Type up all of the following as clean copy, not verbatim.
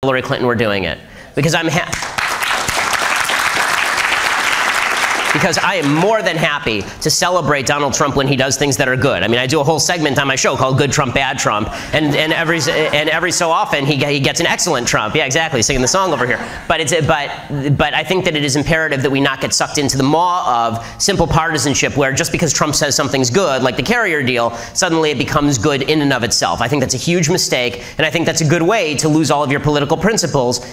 Hillary Clinton were doing it. Because because I am more than happy to celebrate Donald Trump when he does things that are good. I mean, I do a whole segment on my show called Good Trump, Bad Trump, and every so often he gets an excellent Trump. Yeah, exactly, singing the song over here. But I think that it is imperative that we not get sucked into the maw of simple partisanship where just because Trump says something's good, like the carrier deal, suddenly it becomes good in and of itself. I think that's a huge mistake, and I think that's a good way to lose all of your political principles.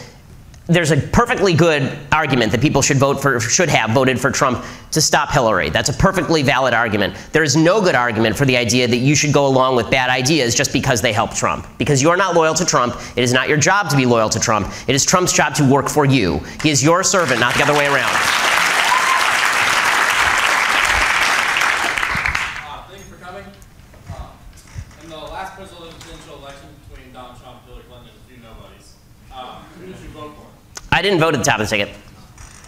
There's a perfectly good argument that people should have voted for Trump to stop Hillary. That's a perfectly valid argument. There is no good argument for the idea that you should go along with bad ideas just because they help Trump. Because you're not loyal to Trump, it is not your job to be loyal to Trump. It is Trump's job to work for you. He is your servant, not the other way around. Thank you for coming. In the last presidential election between Donald Trump and Hillary Clinton, there's a few nobodies. Who did you vote for? I didn't vote at the top of the ticket.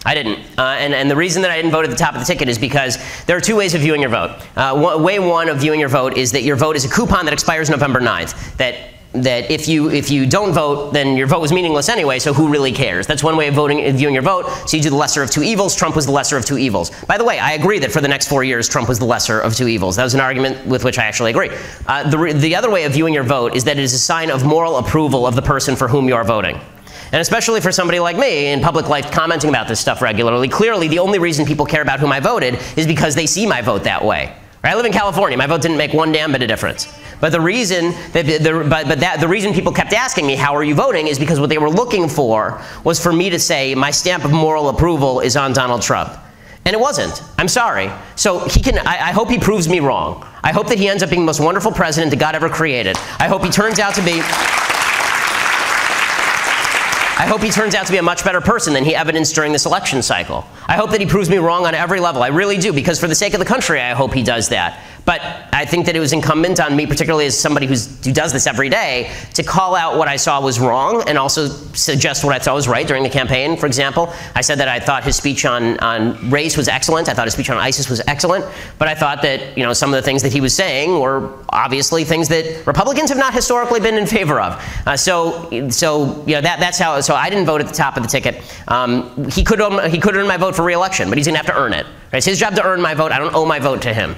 I didn't. And the reason that I didn't vote at the top of the ticket is because there are two ways of viewing your vote. Way one of viewing your vote is that your vote is a coupon that expires November 9th. That if you don't vote, then your vote was meaningless anyway, so who really cares? That's one way of viewing your vote. So you do the lesser of two evils. Trump was the lesser of two evils. By the way, I agree that for the next 4 years, Trump was the lesser of two evils. That was an argument with which I actually agree. The other way of viewing your vote is that it is a sign of moral approval of the person for whom you are voting. And especially for somebody like me in public life commenting about this stuff regularly, clearly the only reason people care about whom I voted is because they see my vote that way. I live in California. My vote didn't make one damn bit of difference. But the reason the reason people kept asking me, how are you voting, is because what they were looking for was for me to say my stamp of moral approval is on Donald Trump. And it wasn't. I'm sorry. So I hope he proves me wrong. I hope that he ends up being the most wonderful president that God ever created. I hope he turns out to be a much better person than he evidenced during this election cycle. I hope that he proves me wrong on every level. I really do, because for the sake of the country, I hope he does that. But I think that it was incumbent on me, particularly as somebody who does this every day, to call out what I saw was wrong and also suggest what I thought was right during the campaign. For example, I said that I thought his speech on race was excellent. I thought his speech on ISIS was excellent. But I thought that some of the things that he was saying were obviously things that Republicans have not historically been in favor of. That's how. So I didn't vote at the top of the ticket. He could earn my vote for re-election, but he's going to have to earn it. It's his job to earn my vote. I don't owe my vote to him.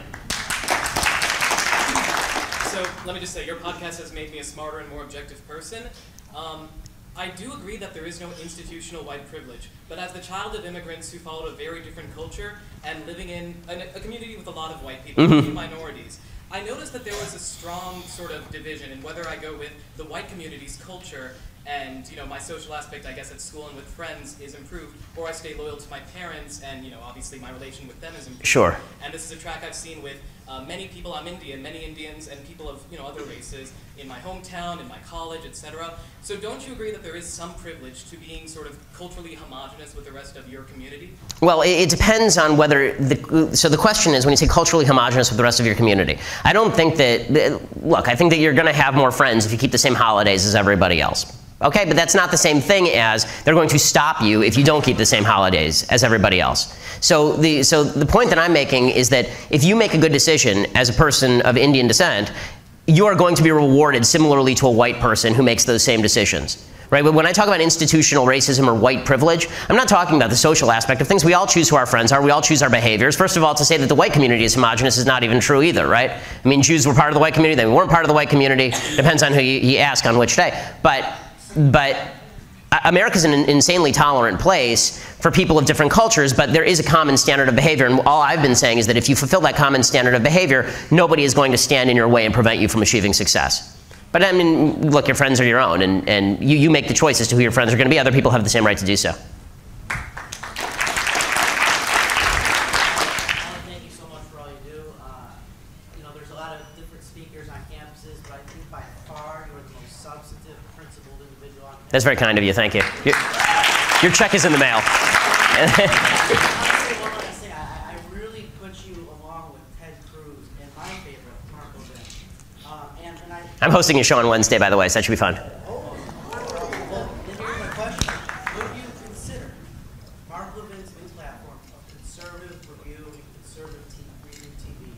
Let me just say, your podcast has made me a smarter and more objective person. I do agree that there is no institutional white privilege, but as the child of immigrants who followed a very different culture and living in a community with a lot of white people, few minorities, I noticed that there was a strong sort of division in whether I go with the white community's culture and my social aspect, I guess, at school and with friends is improved, or I stay loyal to my parents and obviously my relation with them is improved. Sure. And this is a track I've seen with many people. I'm Indian, many Indians, and people of other races in my hometown, in my college, etc. So don't you agree that there is some privilege to being sort of culturally homogenous with the rest of your community? Well, it depends on whether so the question is, when you say culturally homogenous with the rest of your community, I don't think that look, I think that you're going to have more friends if you keep the same holidays as everybody else. Okay, but that's not the same thing as they're going to stop you if you don't keep the same holidays as everybody else. So the point that I'm making is that if you make a good decision as a person of Indian descent, you are going to be rewarded similarly to a white person who makes those same decisions. Right? But when I talk about institutional racism or white privilege, I'm not talking about the social aspect of things. We all choose who our friends are. We all choose our behaviors. First of all, to say that the white community is homogenous is not even true either, right? I mean, Jews were part of the white community. They weren't part of the white community. Depends on who you ask on which day. But America's an insanely tolerant place for people of different cultures, but there is a common standard of behavior, and all I've been saying is that if you fulfill that common standard of behavior, nobody is going to stand in your way and prevent you from achieving success. But I mean, look, your friends are your own, and you make the choice as to who your friends are going to be. Other people have the same right to do so. Thank you so much for all you do. There's a lot of different speakers on campuses, but I think by far you are the most substantive, principled individual on campus. That's very kind of you. Thank you. Your check is in the mail. I really put you along with Ted Cruz and my favorite, Mark Levin. I'm hosting a show on Wednesday, by the way, so that should be fun. Well, then here's my question. Would you consider Mark Levin's new platform of conservative review and conservative review TV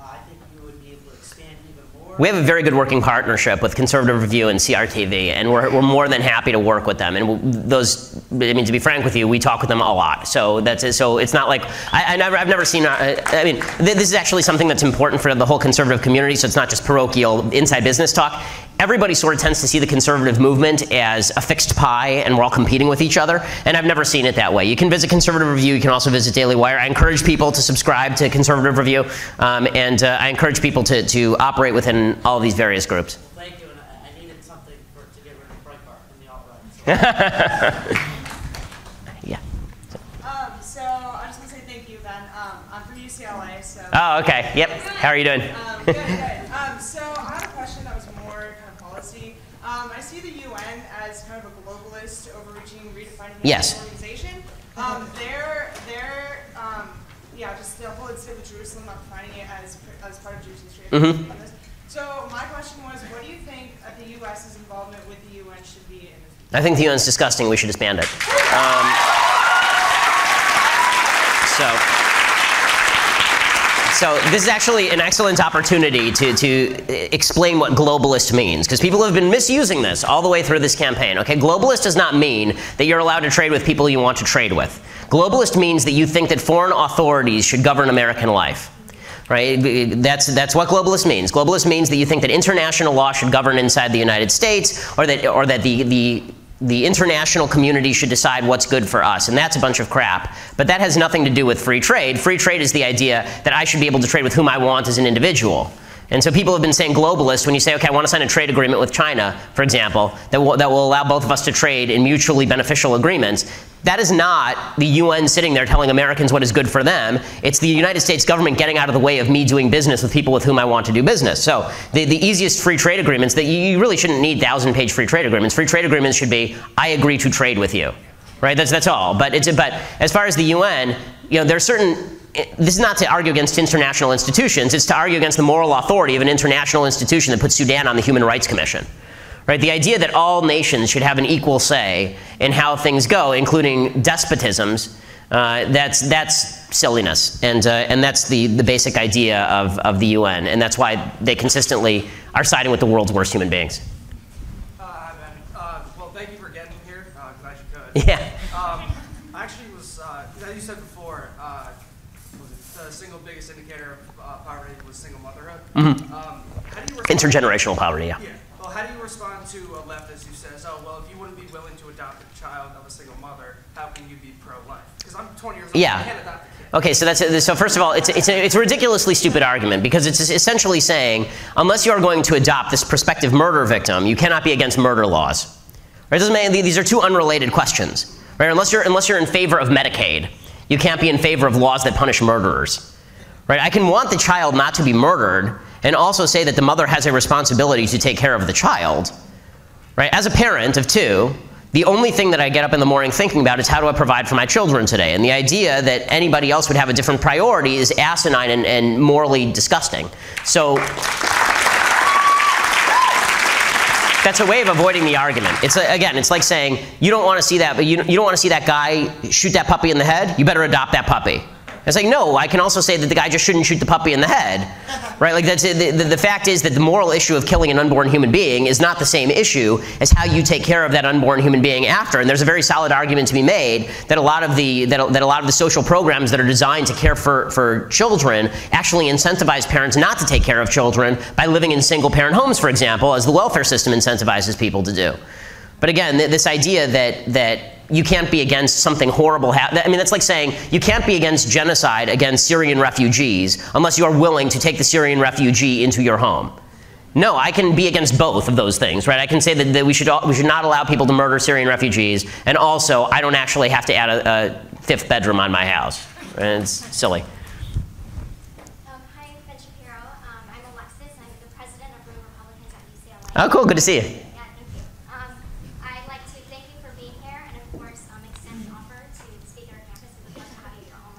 I think you would be able to expand even more. We have a very good working partnership with Conservative Review and CRTV, and we're more than happy to work with them. And I mean, to be frank with you, we talk with them a lot. So so it's not like I've never seen. I mean, this is actually something that's important for the whole conservative community. So it's not just parochial inside business talk. Everybody sort of tends to see the conservative movement as a fixed pie, and we're all competing with each other. And I've never seen it that way. You can visit Conservative Review. You can also visit Daily Wire. I encourage people to subscribe to Conservative Review, and I encourage people to operate within all of these various groups. Well, thank you, and I needed something to get rid of Breitbart from the alt-right. Yeah. So I just want to say thank you, Ben. I'm from UCLA, so. Oh, okay. Yep. How are you doing? Good, good. So I have a question that was more kind of policy. I see the UN as kind of a globalist, overreaching, redefining Yes. organization. Yeah, just the whole state of Jerusalem, not defining it as part of Jewish history. Mm-hmm. So my question was, what do you think the U.S.'s involvement with the UN should be in the future? I think the UN is disgusting. We should disband it. So this is actually an excellent opportunity to explain what globalist means, because people have been misusing this all the way through this campaign. Okay, globalist does not mean that you're allowed to trade with people you want to trade with. Globalist means that you think that foreign authorities should govern American life. Right? That's what globalist means. Globalist means that you think that international law should govern inside the United States, or that the international community should decide what's good for us, and that's a bunch of crap. But that has nothing to do with free trade. Free trade is the idea that I should be able to trade with whom I want as an individual. And so people have been saying globalist when you say, okay, I want to sign a trade agreement with China, for example, that will allow both of us to trade in mutually beneficial agreements. That is not the UN sitting there telling Americans what is good for them. It's the United States government getting out of the way of me doing business with people with whom I want to do business. So the easiest free trade agreements, that you really shouldn't need 1,000-page free trade agreements. Free trade agreements should be, I agree to trade with you. Right? That's all. But as far as the UN, there are certain. This is not to argue against international institutions. It's to argue against the moral authority of an international institution that puts Sudan on the Human Rights Commission. Right? The idea that all nations should have an equal say in how things go, including despotisms, that's silliness, and that's the basic idea of the UN, and that's why they consistently are siding with the world's worst human beings. Hi, Ben. Well, thank you for getting here. Glad you could. Yeah. I actually was, as you said before, the single biggest indicator of poverty was single motherhood. Mm-hmm. How do you Intergenerational poverty, yeah. Yeah. Well, how do you respond to a leftist who says, oh, well, if you wouldn't be willing to adopt a child of a single mother, how can you be pro-life? Because I'm 20 years old, Yeah. I can't adopt a kid. Okay, so first of all, it's a ridiculously stupid argument, because it's essentially saying, unless you are going to adopt this prospective murder victim, you cannot be against murder laws. Right? These are two unrelated questions. Right? Unless you're in favor of Medicaid, you can't be in favor of laws that punish murderers. Right? I can want the child not to be murdered, and also say that the mother has a responsibility to take care of the child. Right? As a parent of two, the only thing that I get up in the morning thinking about is, how do I provide for my children today? And the idea that anybody else would have a different priority is asinine and morally disgusting. So that's a way of avoiding the argument. It's like saying, you don't want to see that, but you don't want to see that guy shoot that puppy in the head, you better adopt that puppy. It's like, no, I can also say that the guy just shouldn't shoot the puppy in the head, right? Like the fact is that the moral issue of killing an unborn human being is not the same issue as how you take care of that unborn human being after. And there's a very solid argument to be made that a lot of the social programs that are designed to care for children actually incentivize parents not to take care of children by living in single-parent homes, for example, as the welfare system incentivizes people to do. But again, this idea that you can't be against something horrible that's like saying you can't be against genocide against Syrian refugees unless you are willing to take the Syrian refugee into your home. No, I can be against both of those things, right? I can say that we should not allow people to murder Syrian refugees, and also I don't actually have to add a fifth bedroom on my house. And it's silly. Hi, Ben Shapiro. I'm Alexis. I'm the president of Room Republicans at UCLA. Oh, cool. Good to see you.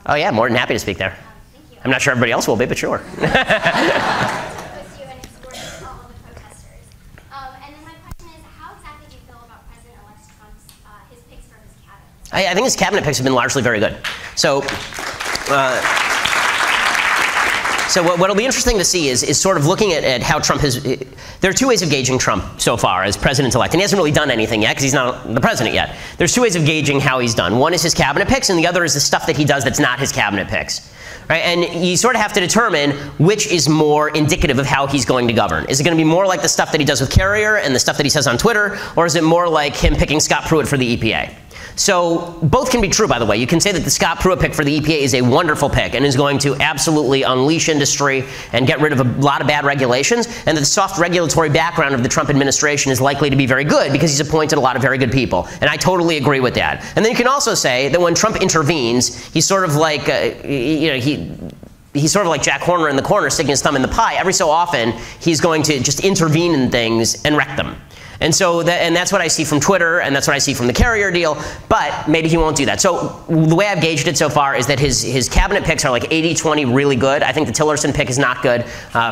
Oh yeah, more than happy to speak there. Thank you. I'm not sure everybody else will be, but sure. And then my question is, how exactly do you feel about President-elect Trump's his picks for his cabinet? I think his cabinet picks have been largely very good. So So what'll be interesting to see is sort of looking at how Trump has, there are two ways of gauging Trump so far as president-elect, and he hasn't really done anything yet because he's not the president yet. There's two ways of gauging how he's done. One is his cabinet picks, and the other is the stuff that he does that's not his cabinet picks. Right? And you sort of have to determine which is more indicative of how he's going to govern. Is it going to be more like the stuff that he does with Carrier and the stuff that he says on Twitter, or is it more like him picking Scott Pruitt for the EPA? So both can be true, by the way. You can say that the Scott Pruitt pick for the EPA is a wonderful pick and is going to absolutely unleash industry and get rid of a lot of bad regulations, and that the soft regulatory background of the Trump administration is likely to be very good because he's appointed a lot of very good people. And I totally agree with that. And then you can also say that when Trump intervenes, he's sort of like, he's sort of like Jack Horner in the corner sticking his thumb in the pie. Every so often, he's going to just intervene in things and wreck them. And so that's what I see from Twitter, and that's what I see from the Carrier deal, but maybe he won't do that. So the way I've gauged it so far is that his cabinet picks are like 80-20 really good. I think the Tillerson pick is not good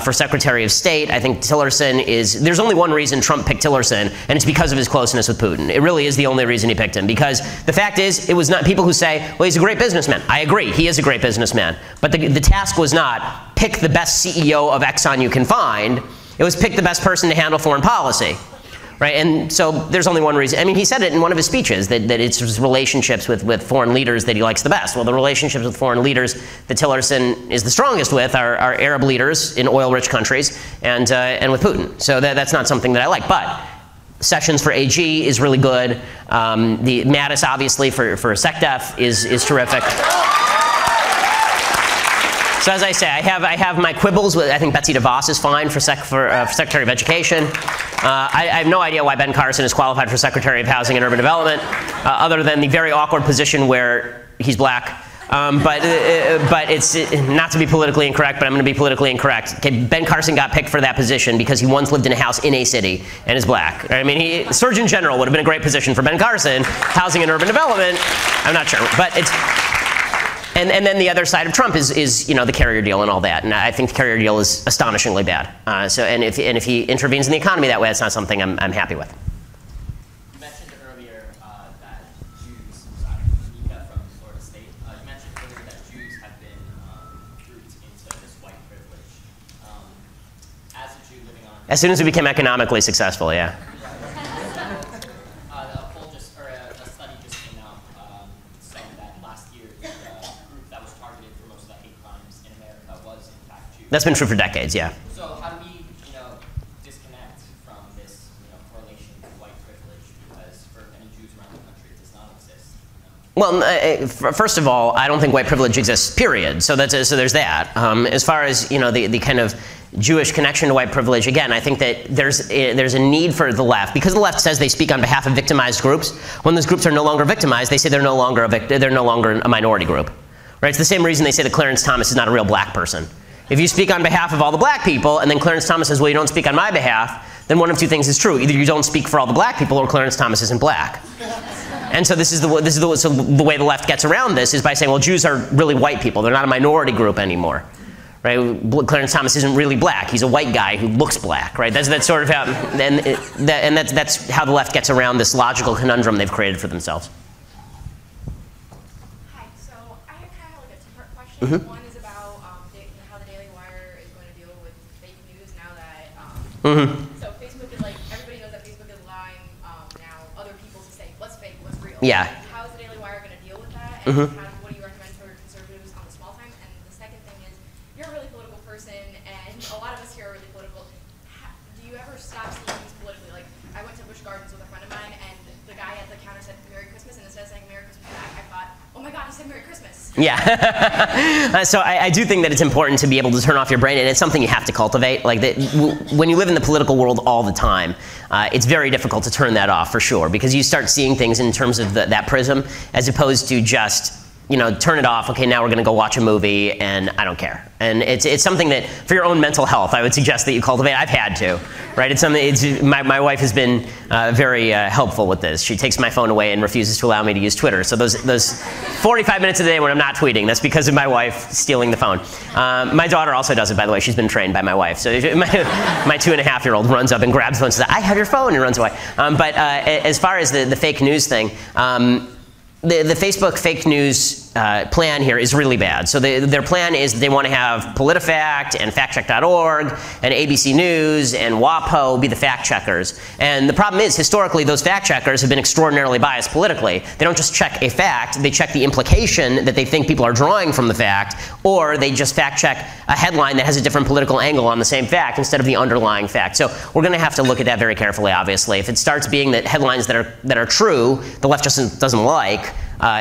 for Secretary of State. I think Tillerson is, there's only one reason Trump picked Tillerson, and it's because of his closeness with Putin. It really is the only reason he picked him, because the fact is, it was not people who say, well, he's a great businessman. I agree, he is a great businessman. But the task was not pick the best CEO of Exxon you can find. It was pick the best person to handle foreign policy. Right? And so there's only one reason. I mean, he said it in one of his speeches, that it's his relationships with foreign leaders that he likes the best. Well, the relationships with foreign leaders that Tillerson is the strongest with are Arab leaders in oil-rich countries and with Putin. So that's not something that I like. But Sessions for AG is really good. The Mattis, obviously, for SecDef is terrific. So as I say, I have my quibbles with, I think Betsy DeVos is fine for Secretary of Education. I have no idea why Ben Carson is qualified for Secretary of Housing and Urban Development, other than the very awkward position where he's black. But it's not to be politically incorrect, but I'm going to be politically incorrect. Okay, Ben Carson got picked for that position because he once lived in a house in a city and is black. I mean, Surgeon General would have been a great position for Ben Carson. Housing and Urban Development, I'm not sure, but it's. And then the other side of Trump is the Carrier deal and all that, and I think the Carrier deal is astonishingly bad. And if he intervenes in the economy that way, it's not something I'm happy with. You mentioned earlier that Jews, Nika from Florida State, you mentioned earlier that Jews have been grouped into this white privilege. As a Jew living on, as soon as we became economically successful, yeah. A study just came out saying that last year the group that was targeted for most of the hate crimes in America was in fact Jews. That's been true for decades, yeah. So how do we, disconnect from this, correlation to white privilege? Because for many Jews around the country, it does not exist. Well, first of all, I don't think white privilege exists, period. So there's that. As far as the kind of Jewish connection to white privilege, again, I think that there's a need for the left, because the left says they speak on behalf of victimized groups. When those groups are no longer victimized, they say they're no longer a minority group. Right? It's the same reason they say that Clarence Thomas is not a real black person. If you speak on behalf of all the black people, and then Clarence Thomas says, well, you don't speak on my behalf, then one of two things is true. Either you don't speak for all the black people, or Clarence Thomas isn't black. And so so the way the left gets around this is by saying, well, Jews are really white people. They're not a minority group anymore. Right? Clarence Thomas isn't really black. He's a white guy who looks black. Right? That's sort of how, and that's how the left gets around this logical conundrum they've created for themselves. Hi. So I have kind of like a two-part question. Mm-hmm. One is about how the Daily Wire is going to deal with fake news now that. So Facebook is like, everybody knows that Facebook is allowing now other people to say what's fake, what's real. Yeah. How is the Daily Wire going to deal with that? And what do you recommend for conservatives on the small time? And the second thing is, you're a really political person, and a lot of us here are really political. Do you ever stop seeing things politically? Like, I went to Busch Gardens with a friend of mine, and the guy at the counter said Merry Christmas, and instead of saying Merry Christmas back, I thought, oh my God, he said Merry Christmas. Yeah. So I do think that it's important to be able to turn off your brain, and it's something you have to cultivate. Like when you live in the political world all the time, it's very difficult to turn that off, for sure, because you start seeing things in terms of that prism, as opposed to just turn it off. Okay, now we're going to go watch a movie, and I don't care. And it's something that, for your own mental health, I would suggest that you cultivate. I've had to, right? It's something. My wife has been very helpful with this. She takes my phone away and refuses to allow me to use Twitter. So those 45 minutes a day when I'm not tweeting, that's because of my wife stealing the phone. My daughter also does it, by the way. She's been trained by my wife. So my 2.5-year-old runs up and grabs the phone and says, "I have your phone," and runs away. But as far as the fake news thing. The Facebook fake news plan here is really bad. So their plan is they want to have PolitiFact and FactCheck.org and ABC News and WAPO be the fact checkers. And the problem is, historically, those fact checkers have been extraordinarily biased politically. They don't just check a fact, they check the implication that they think people are drawing from the fact, or they just fact check a headline that has a different political angle on the same fact instead of the underlying fact. So we're going to have to look at that very carefully, obviously. If it starts being that headlines that are true, the left just doesn't like,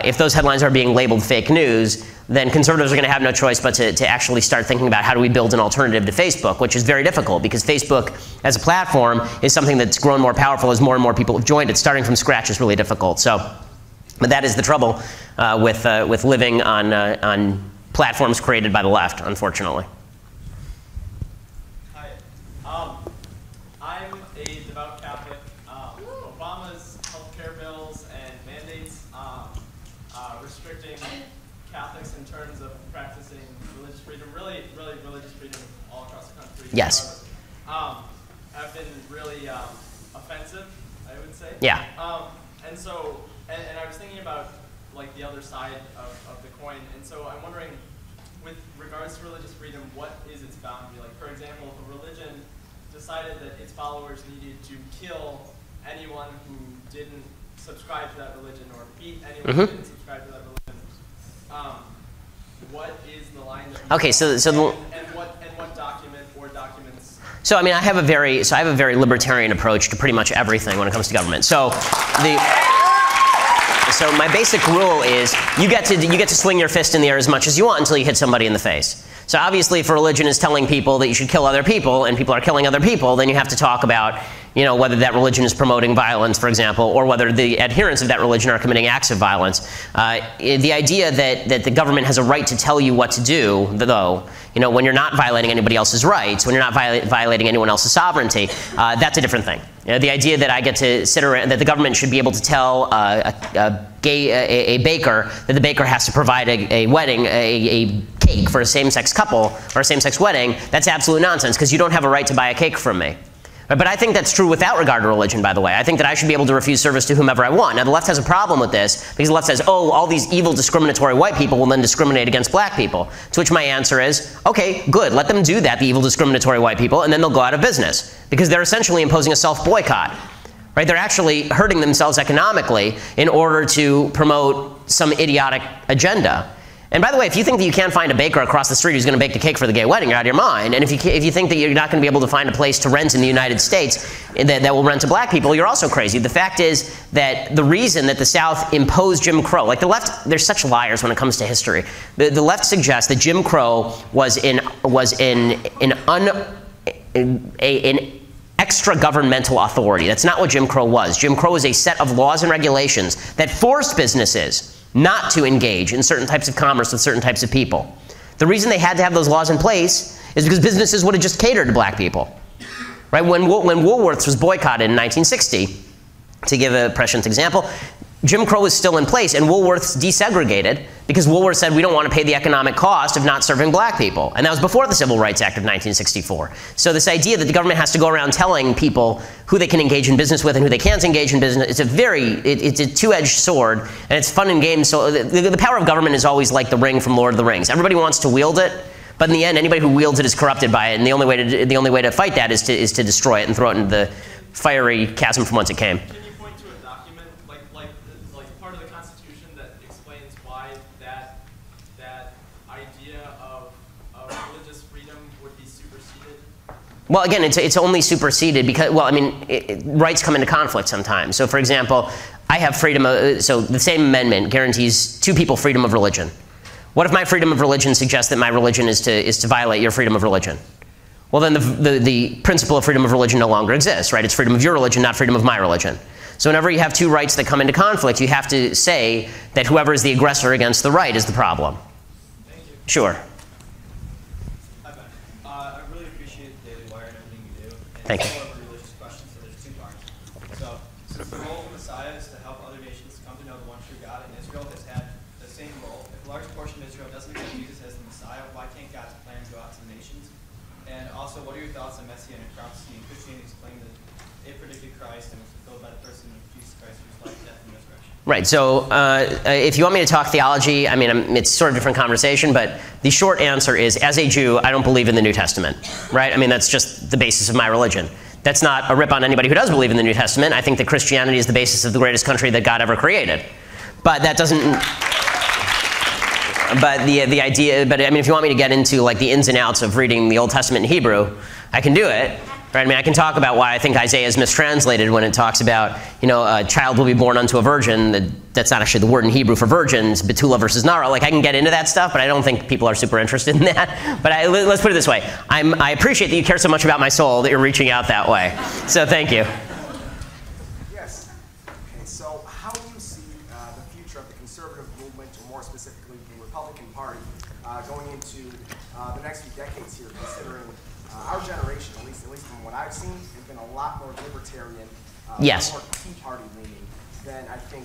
if those headlines are being labeled fake news, then conservatives are going to have no choice but to actually start thinking about how do we build an alternative to Facebook, which is very difficult because Facebook as a platform is something that's grown more powerful as more and more people have joined it. Starting from scratch is really difficult. So, but that is the trouble with living on platforms created by the left, unfortunately. Hi. I'm a devout Catholic. Obama's healthcare bills and mandates restricting Catholics in terms of practicing religious freedom, really religious freedom all across the country. Yes. Have been really offensive, I would say. Yeah. And so, and I was thinking about like the other side of the coin, and so I'm wondering, with regards to religious freedom, what is its boundary? Like, for example, if a religion decided that its followers needed to kill anyone who didn't subscribe to that religion, or beat anyone who didn't subscribe to that religion, what is the line that you Okay, so and what document or documents? So I mean, I have a very libertarian approach to pretty much everything when it comes to government. So so my basic rule is you get to swing your fist in the air as much as you want until you hit somebody in the face. So obviously, if a religion is telling people that you should kill other people, and people are killing other people, then you have to talk about, you know, whether that religion is promoting violence, for example, or whether the adherents of that religion are committing acts of violence. The idea that the government has a right to tell you what to do, though, you know, when you're not violating anybody else's rights, when you're not violating anyone else's sovereignty, that's a different thing. You know, the idea that I get to sit around, that the government should be able to tell a baker that the baker has to provide a cake for a same-sex couple or a same-sex wedding, that's absolute nonsense, because you don't have a right to buy a cake from me. But I think that's true without regard to religion, by the way. I think that I should be able to refuse service to whomever I want. Now, the left has a problem with this, because the left says, oh, all these evil, discriminatory white people will then discriminate against black people. To which my answer is, okay, good, let them do that, the evil, discriminatory white people, and then they'll go out of business. Because they're essentially imposing a self-boycott. Right? They're actually hurting themselves economically in order to promote some idiotic agenda. And by the way, if you think that you can't find a baker across the street who's going to bake the cake for the gay wedding, you're out of your mind. And if you think that you're not going to be able to find a place to rent in the United States that will rent to black people, you're also crazy. The fact is that the reason that the South imposed Jim Crow, like the left, they're such liars when it comes to history. The left suggests that Jim Crow was an extra governmental authority. That's not what Jim Crow was. Jim Crow is a set of laws and regulations that forced businesses not to engage in certain types of commerce with certain types of people. The reason they had to have those laws in place is because businesses would have just catered to black people. Right? When Woolworths was boycotted in 1960, to give a prescient example, Jim Crow was still in place, and Woolworths desegregated because Woolworths said, we don't want to pay the economic cost of not serving black people. And that was before the Civil Rights Act of 1964. So this idea that the government has to go around telling people who they can engage in business with and who they can't engage in business, it's a two-edged sword, and it's fun and games. So the power of government is always like the ring from Lord of the Rings. Everybody wants to wield it, but in the end, anybody who wields it is corrupted by it, and the only way to fight that is to destroy it and throw it into the fiery chasm from whence it came. Well, again, it's only superseded because, well, I mean, rights come into conflict sometimes. So, for example, I have freedom of, so the same amendment guarantees two people freedom of religion. What if my freedom of religion suggests that my religion is to violate your freedom of religion? Well, then the principle of freedom of religion no longer exists, right? It's freedom of your religion, not freedom of my religion. So whenever you have two rights that come into conflict, you have to say that whoever is the aggressor against the right is the problem. Thank you. Sure. Thank you. A religious question, so there's two parts. So, since the role of the Messiah is to help other nations come to know the one true God, and Israel has had the same role, if a large portion of Israel doesn't accept Jesus as the Messiah, why can't God's plan go out to the nations? And also, what are your thoughts on Messianic prophecy and Christianity's claim that it predicted Christ and was fulfilled by the person of Jesus Christ, whose life, death, and resurrection? Right, so if you want me to talk theology, I mean, it's sort of a different conversation, but the short answer is, as a Jew, I don't believe in the New Testament, right? I mean, that's just the basis of my religion. That's not a rip on anybody who does believe in the New Testament. I think that Christianity is the basis of the greatest country that God ever created. But that doesn't, but the idea, but I mean, if you want me to get into like the ins and outs of reading the Old Testament in Hebrew, I can do it. Right? I mean, I can talk about why I think Isaiah is mistranslated when it talks about, you know, a child will be born unto a virgin. That's not actually the word in Hebrew for virgins, Betula versus Nara. Like, I can get into that stuff, but I don't think people are super interested in that. But let's put it this way. I appreciate that you care so much about my soul that you're reaching out that way. So thank you. Yes. Okay, so how do you see the future of the conservative movement, or more specifically the Republican Party, going into the next few decades here, considering our generation, at least from what I've seen, has been a lot more libertarian, yes, more Tea Party leaning than I think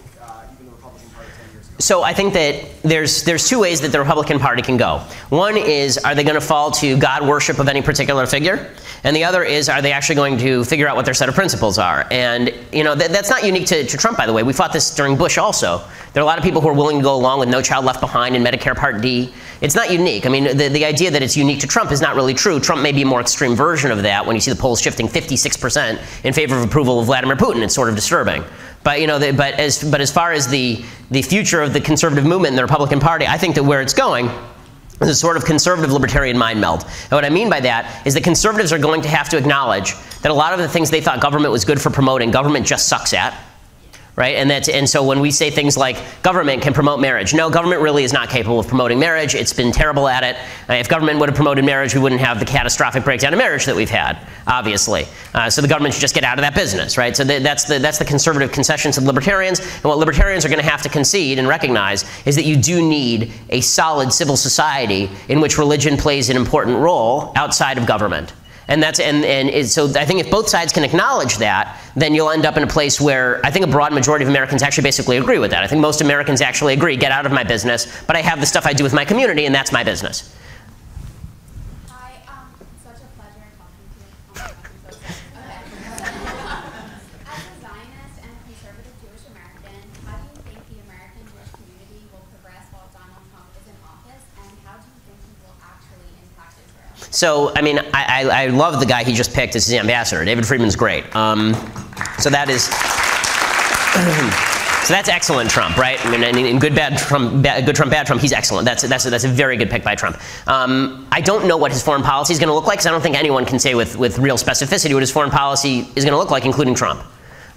even the Republican Party 10 years ago. So I think that there's two ways that the Republican Party can go. One is, are they going to fall to God worship of any particular figure? And the other is, are they actually going to figure out what their set of principles are? And you know, that's not unique to Trump, by the way. We fought this during Bush also. There are a lot of people who are willing to go along with No Child Left Behind and Medicare Part D. It's not unique. I mean, the idea that it's unique to Trump is not really true. Trump may be a more extreme version of that when you see the polls shifting 56% in favor of approval of Vladimir Putin. It's sort of disturbing. But you know, but as far as the future of the conservative movement in the Republican Party, I think that where it's going is a sort of conservative libertarian mind meld. And what I mean by that is that conservatives are going to have to acknowledge that a lot of the things they thought government was good for promoting, government just sucks at. Right? And so when we say things like government can promote marriage, no, government really is not capable of promoting marriage. It's been terrible at it. If government would have promoted marriage, we wouldn't have the catastrophic breakdown of marriage that we've had, obviously. So the government should just get out of that business, right? So that's the conservative concessions of libertarians. And what libertarians are going to have to concede and recognize is that you do need a solid civil society in which religion plays an important role outside of government. And so I think if both sides can acknowledge that, then you'll end up in a place where I think a broad majority of Americans actually basically agree with that. I think most Americans actually agree, get out of my business, but I have the stuff I do with my community, and that's my business. Hi, such a pleasure talking to you. Oh my God, I'm so excited. As a Zionist and a conservative Jewish American, how do you think the American Jewish community will progress while Donald Trump is in office, and how do you think he will actually impact Israel? So, I mean, I love the guy he just picked as his ambassador. David Friedman's great. So that is, so that's excellent Trump, right? I mean, in good Trump, bad Trump, he's excellent. That's a very good pick by Trump. I don't know what his foreign policy is going to look like, because I don't think anyone can say with real specificity what his foreign policy is going to look like, including Trump.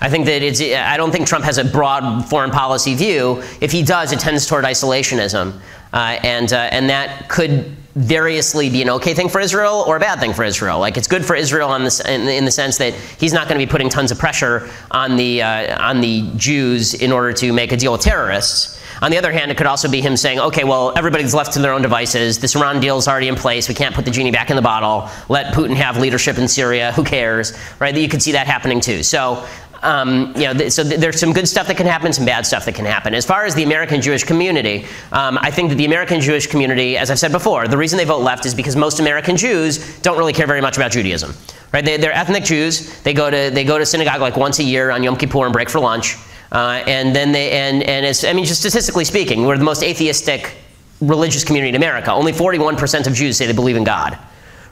I think that I don't think Trump has a broad foreign policy view. If he does, it tends toward isolationism, and that could variously be an okay thing for Israel or a bad thing for Israel. Like, it's good for Israel in the sense that he's not going to be putting tons of pressure on the Jews in order to make a deal with terrorists. On the other hand, it could also be him saying, okay, well, everybody's left to their own devices. This Iran deal is already in place. We can't put the genie back in the bottle. Let Putin have leadership in Syria. Who cares? Right? You could see that happening too. So, you know, so there's some good stuff that can happen, some bad stuff that can happen. As far as the American Jewish community, I think that the American Jewish community, as I've said before, the reason they vote left is because most American Jews don't really care very much about Judaism. Right? They're ethnic Jews. They go to synagogue like once a year on Yom Kippur and break for lunch. And then it's, I mean, just statistically speaking, we're the most atheistic religious community in America. Only 41% of Jews say they believe in God.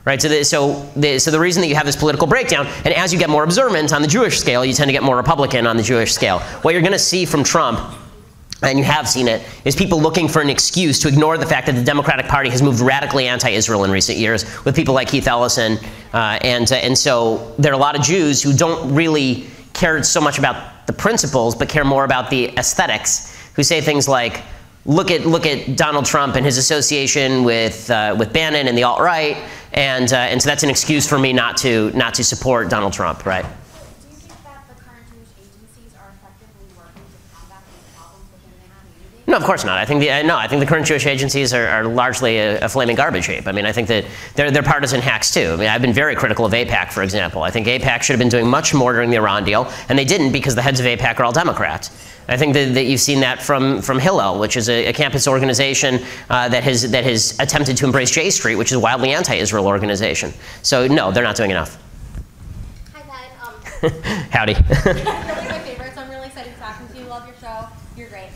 Right? So the reason that you have this political breakdown, and as you get more observant on the Jewish scale, you tend to get more Republican on the Jewish scale. What you're going to see from Trump, and you have seen it, is people looking for an excuse to ignore the fact that the Democratic Party has moved radically anti-Israel in recent years, with people like Keith Ellison, and so there are a lot of Jews who don't really care so much about the principles, but care more about the aesthetics, who say things like, look at Donald Trump and his association with Bannon and the alt-right, and so that's an excuse for me not to support Donald Trump, right? Do you think that the current Jewish agencies are effectively working to combat these problems within the community? No, of course not. I think the current Jewish agencies are largely a flaming garbage heap. I mean, I think that they're partisan hacks too. I mean, I've been very critical of AIPAC, for example. I think AIPAC should have been doing much more during the Iran deal, and they didn't because the heads of AIPAC are all Democrats. I think that you've seen that from Hillel, which is a campus organization that has attempted to embrace J Street, which is a wildly anti-Israel organization. So no, they're not doing enough. Hi, Ben. Howdy. You're one of my favorites. I'm really excited to talk to you. Love your show. you're great.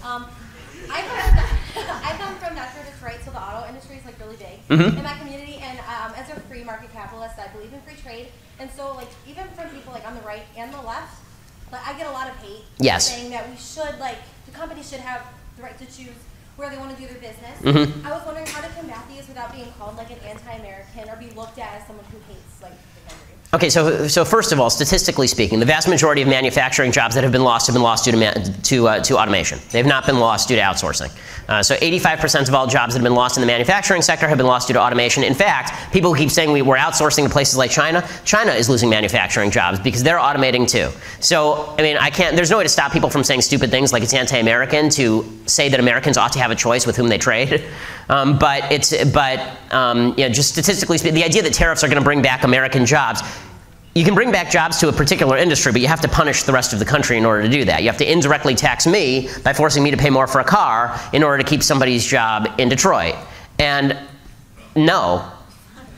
I come from Metro Detroit, so the auto industry is like really big in my community. And as a free market capitalist, I believe in free trade. And so, like, even from people like on the right and the left, like, I get a lot of hate saying that we should, like, the companies should have the right to choose where they want to do their business. I was wondering how to combat these without being called like an anti-American or be looked at as someone who hates like the country. Okay, so first of all, statistically speaking, the vast majority of manufacturing jobs that have been lost due to automation. They've not been lost due to outsourcing. So 85% of all jobs that have been lost in the manufacturing sector have been lost due to automation. In fact, people keep saying we're outsourcing to places like China. China is losing manufacturing jobs because they're automating too. So, I mean, there's no way to stop people from saying stupid things like it's anti-American to say that Americans ought to have a choice with whom they trade. Just statistically speaking, the idea that tariffs are going to bring back American jobs, you can bring back jobs to a particular industry, but you have to punish the rest of the country in order to do that. You have to indirectly tax me by forcing me to pay more for a car in order to keep somebody's job in Detroit. And no.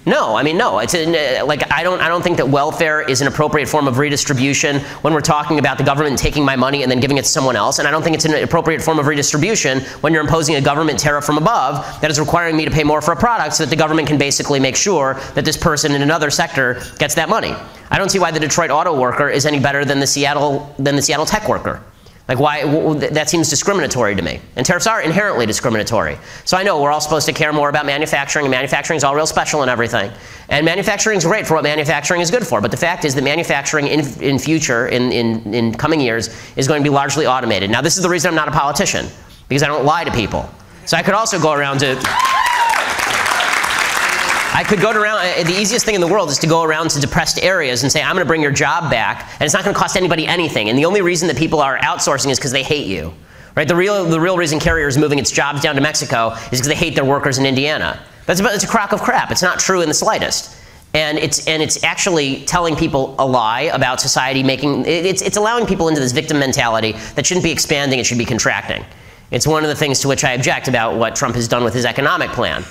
It's I don't think that welfare is an appropriate form of redistribution when we're talking about the government taking my money and then giving it to someone else. And I don't think it's an appropriate form of redistribution when you're imposing a government tariff from above that is requiring me to pay more for a product so that the government can basically make sure that this person in another sector gets that money. I don't see why the Detroit auto worker is any better than the Seattle tech worker. Like, why? That seems discriminatory to me. And tariffs are inherently discriminatory. So I know we're all supposed to care more about manufacturing, and manufacturing is all real special and everything. And manufacturing is great for what manufacturing is good for. But the fact is that manufacturing in coming years, is going to be largely automated. Now, this is the reason I'm not a politician, because I don't lie to people. So I could also go around to... the easiest thing in the world is to go around to depressed areas and say, I'm going to bring your job back, and it's not going to cost anybody anything. And the only reason that people are outsourcing is because they hate you. Right? The real reason Carrier is moving its jobs down to Mexico is because they hate their workers in Indiana. It's a crock of crap. It's not true in the slightest. And it's actually telling people a lie about society it's allowing people into this victim mentality that shouldn't be expanding, it should be contracting. It's one of the things to which I object about what Trump has done with his economic plan.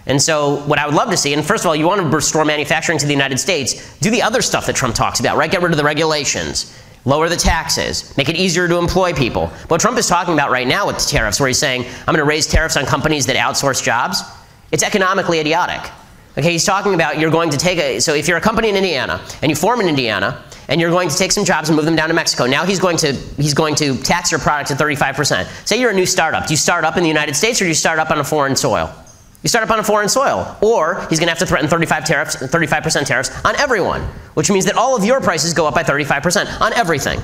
And so what I would love to see, and first of all, you want to restore manufacturing to the United States, do the other stuff that Trump talks about, right? Get rid of the regulations, lower the taxes, make it easier to employ people. What Trump is talking about right now with the tariffs, where he's saying, I'm going to raise tariffs on companies that outsource jobs, it's economically idiotic. Okay, he's talking about you're going to so if you're a company in Indiana, and you form in Indiana, and you're going to take some jobs and move them down to Mexico, now he's going to tax your product at 35%. Say you're a new startup. Do you start up in the United States, or do you start up on a foreign soil? You start up on a foreign soil, or he's going to have to threaten 35% tariffs on everyone, which means that all of your prices go up by 35% on everything,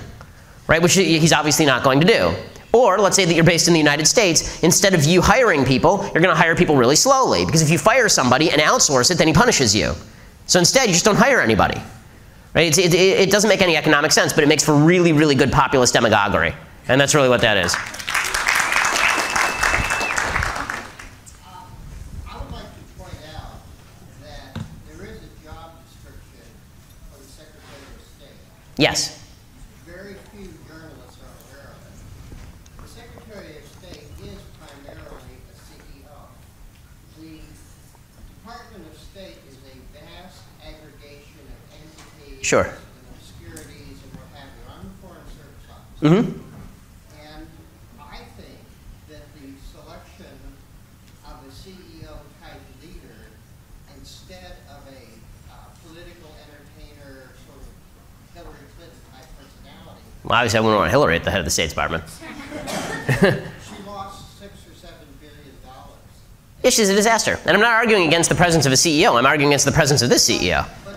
right? Which he's obviously not going to do. Or let's say that you're based in the United States. Instead of you hiring people, you're going to hire people really slowly, because if you fire somebody and outsource it, then he punishes you. So instead, you just don't hire anybody, right? It doesn't make any economic sense, but it makes for really, really good populist demagoguery, and that's really what that is. Yes. Very few journalists are aware of it. The Secretary of State is primarily a CEO. The Department of State is a vast aggregation of entities and obscurities and what have you. I'm the Foreign Service Office. And I think that the selection of a CEO-type leader instead of a political entertainer sort of Hillary Clinton-type personality. Well, obviously, I wouldn't want Hillary at the head of the State Department. She lost $6 or $7 billion. Yeah, she's a disaster. And I'm not arguing against the presence of a CEO. I'm arguing against the presence of this CEO. But